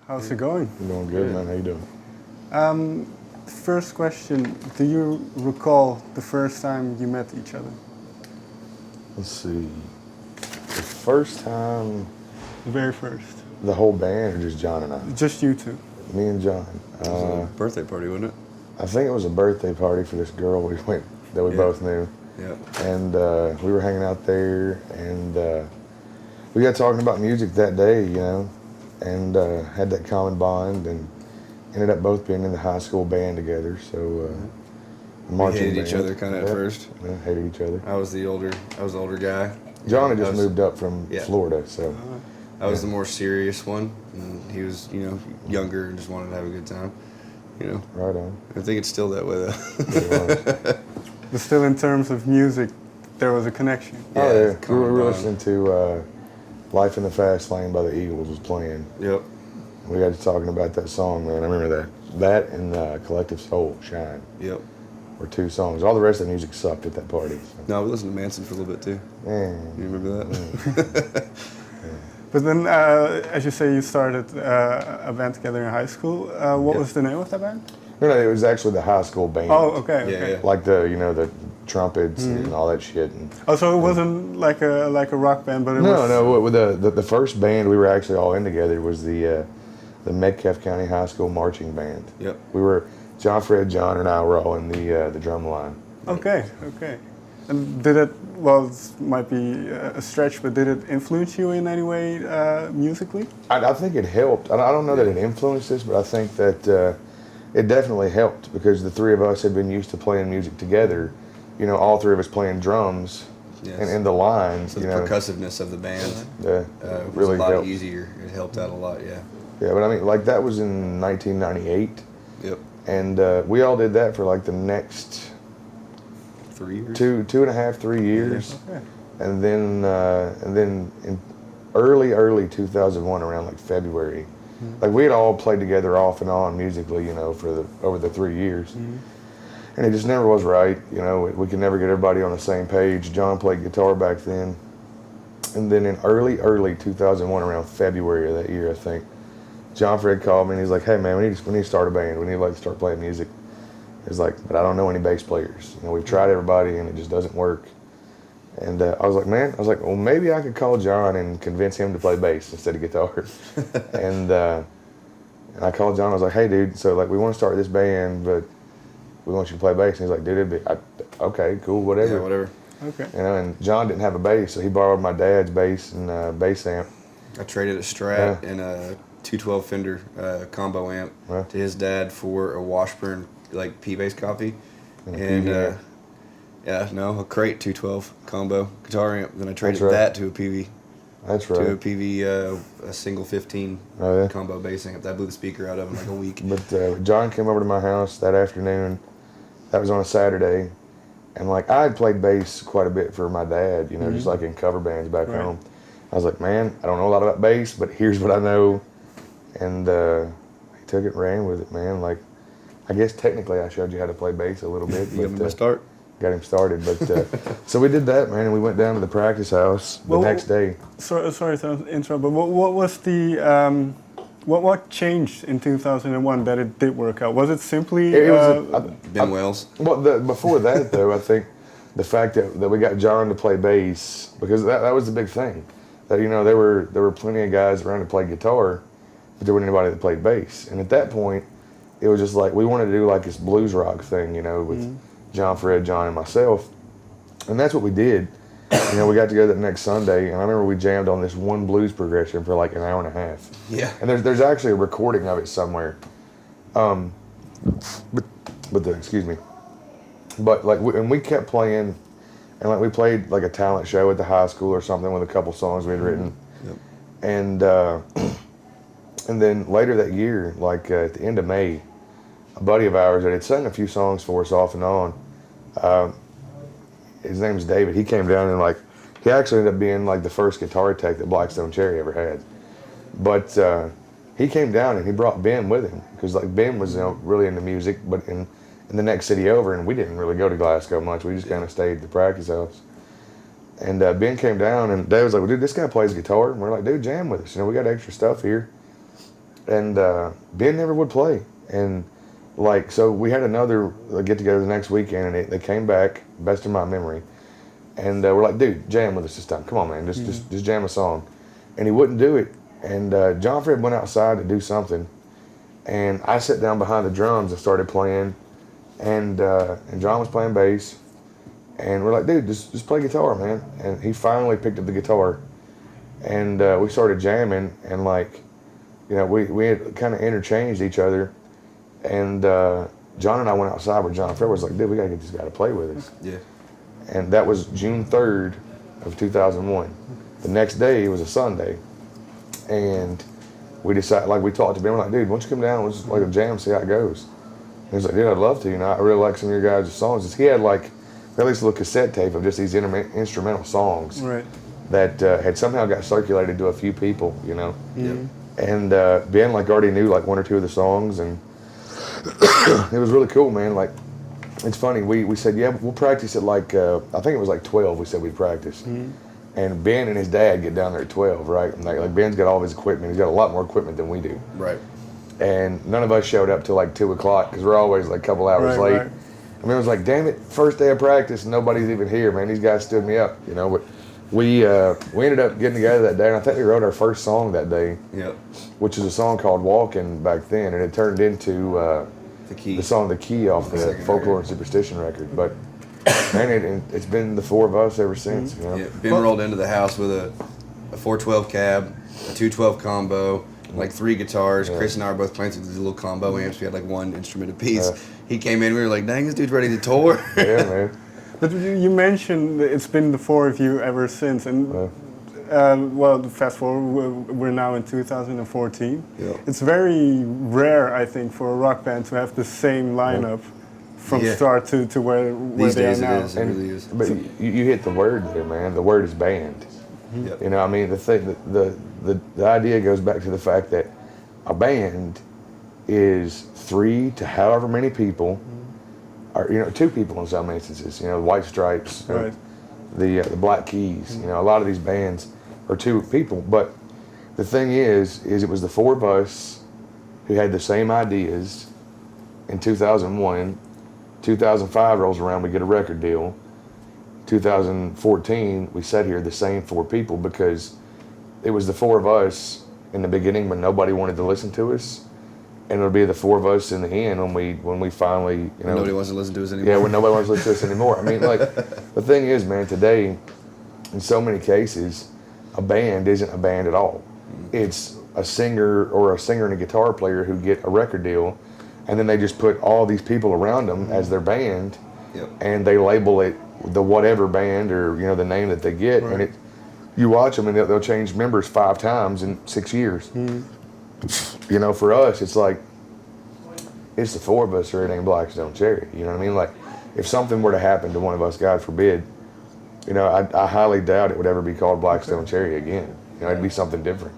How's it going? I'm doing good, man. How you doing? First question, do you recall the first time you met each other? Let's see. The first time, Very first. the whole band, or just John and I? Just you two. Me and John. It was a birthday party, wasn't it? I think it was a birthday party for this girl we both knew. Yeah. And we were hanging out there, and we got talking about music that day, and had that common bond, and ended up both being in the high school band together. So We hated each other kind of at first. Yeah, hated each other. I was the older guy. John had just moved up from Florida, so I was the more serious one, and he was, younger and just wanted to have a good time. Right on. I think it's still that way though. But still, in terms of music, there was a connection. Oh yeah, we common were bond. listening to "Life in the Fast Lane" by the Eagles was playing. Yep. We got to talking about that song, man. I remember that. That and Collective Soul, "Shine," Yep. were two songs. All the rest of the music sucked at that party. So. No, we listened to Manson for a little bit too. Man. You remember that? But then, as you say, you started a band together in high school. What was the name of that band? No, it was actually the high school band. Oh, okay, okay. Yeah. Like the trumpets and all that shit. And Oh, so it wasn't like a rock band, but it was... No. With the first band we were actually all in together was the Metcalfe County High School marching band. Yep. We were John, and I were all in the drum line. Okay, okay. And did it, well, this might be a stretch, but did it influence you in any way musically? I think it helped. I don't know that it influenced us, but I think that it definitely helped because the three of us had been used to playing music together. All three of us playing drums and in the lines. So the percussiveness of the band was really a lot helped. easier. It helped out a lot, yeah. Yeah, but I mean, like that was in 1998. Yep. And we all did that for like the next 3 years? 2.5, 3 years. Okay. And then in early 2001, around like February, like we had all played together off and on musically, over the 3 years. And it just never was right. We could never get everybody on the same page. John played guitar back then. And then in early 2001, around February of that year, I think, John Fred called me and he's like, "Hey man, we need to start a band. We need to start playing music." He's like, "But I don't know any bass players. We've tried everybody and it just doesn't work." And I was like, well, maybe I could call John and convince him to play bass instead of guitar. and I called John. I was like, "Hey dude, so like we want to start this band, but we want you to play bass." And he's like, "Dude, okay, cool, whatever." Yeah, whatever. Okay. And John didn't have a bass, so he borrowed my dad's bass and bass amp. I traded a Strat and a 212 Fender combo amp to his dad for a Washburn like P-bass copy, and a Crate 212 combo guitar amp. Then I traded that to a PV. That's right. To a PV, a single 15 combo bass amp. That blew the speaker out of in like a week. But John came over to my house that afternoon. That was on a Saturday. And like I had played bass quite a bit for my dad, just like in cover bands back home. I was like, "Man, I don't know a lot about bass, but here's what I know." And he took it and ran with it, man. Like, I guess technically I showed you how to play bass a little bit. You got him to start? Got him started. But so we did that, man, and we went down to the practice house the next day. Sorry to interrupt, but what was the... What changed in 2001 that it did work out? Was it simply Ben Wells? Well, before that though, I think the fact that we got John to play bass, because that was the big thing. That there were plenty of guys around to play guitar, but there wasn't anybody that played bass. And at that point, it was just like we wanted to do like this blues rock thing, with John, Fred, John, and myself, and that's what we did. We got together the next Sunday, and I remember we jammed on this one blues progression for like an hour and a half. Yeah. And there's actually a recording of it somewhere. Excuse me. But like, we kept playing, and like we played like a talent show at the high school or something with a couple songs we had written. Yep. And then later that year, like at the end of May, a buddy of ours that had sung a few songs for us off and on. His name is David. He came down and like, he actually ended up being like the first guitar tech that Blackstone Cherry ever had. But he came down and he brought Ben with him because like Ben was really into music, but in the next city over, and we didn't really go to Glasgow much. We just kind of stayed at the practice house. And Ben came down and Dave was like, "Well, dude, this guy plays guitar." And we're like, "Dude, jam with us. We got extra stuff here." and Ben never would play. And like, so we had another get together the nethey weekend, and they came back, best of my memory, and we're like, dude, jam with us this time. Come on, man, just jam a song. And he wouldn't do it. And John Fred went outside to do something, and I sat down behind the drums and started playing, and John was playing bass, and we're like, dude, just play guitar, man. And he finally picked up the guitar, and we started jamming, and like, you know, we had kind of interchanged each other. And John and I went outside where John Fred was like, dude, we got to get this guy to play with us. Yeah. And that was June 3rd of 2001. The next day, it was a Sunday. And we decided, like, we talked to Ben, we're like, dude, why don't you come down, we'll just like a jam, see how it goes. And he was like, dude, I'd love to. You know, I really like some of your guys' songs. He had like at least a little cassette tape of just these instrumental songs that had somehow got circulated to a few people, you know. And Ben like already knew like one or two of the songs, and it was really cool, man. Like, it's funny, we said, yeah, we'll practice at like, I think it was like 12, we said we'd practice. And Ben and his dad get down there at 12, right? And like Ben's got all of his equipment. He's got a lot more equipment than we do. Right. And none of us showed up till like 2 o'clock because we're always like a couple hours late. Right. I mean, it was like, damn it, first day of practice, and nobody's even here, man. These guys stood me up, you know. But we ended up getting together that day, and I think we wrote our first song that day. Yep. Which is a song called "Walking" back then, and it turned into the song "The Key" off the Folklore and Superstition record. But man, it's been the four of us ever since. You know? Yeah, Ben rolled into the house with a 412 cab, a 212 combo, like 3 guitars. Chris and I were both playing through these little combo amps. We had like one instrument apiece. He came in, we were like, dang, this dude's ready to tour. Yeah, man. But you mentioned it's been the four of you ever since, and well, fast forward, we're now in 2014. Yeah. It's very rare, I think, for a rock band to have the same lineup from start to where they are now. It really is. But you hit the word there, man. The word is band. Yep. You know, I mean, the thing, the idea goes back to the fact that a band is 3 to however many people, or 2 people in some instances. You know, White Stripes, the Black Keys. You know, a lot of these bands are 2 people. But the thing is it was the 4 of us who had the same ideas in 2001. 2005 rolls around, we get a record deal. 2014, we sat here the same 4 people because it was the 4 of us in the beginning when nobody wanted to listen to us, and it'll be the 4 of us in the end when we finally, nobody wants to listen to us anymore. Yeah, when nobody wants to listen to us anymore. I mean, like, the thing is, man, today, in so many cases, a band isn't a band at all. It's a singer and a guitar player who get a record deal, and then they just put all these people around them as their band, and they label it the whatever band or the name that they get, and you watch them and they'll change members 5 times in 6 years. You know, for us, it's like it's the 4 of us or it ain't Blackstone Cherry. You know what I mean? Like, if something were to happen to one of us, God forbid, I highly doubt it would ever be called Blackstone Cherry again. It'd be something different.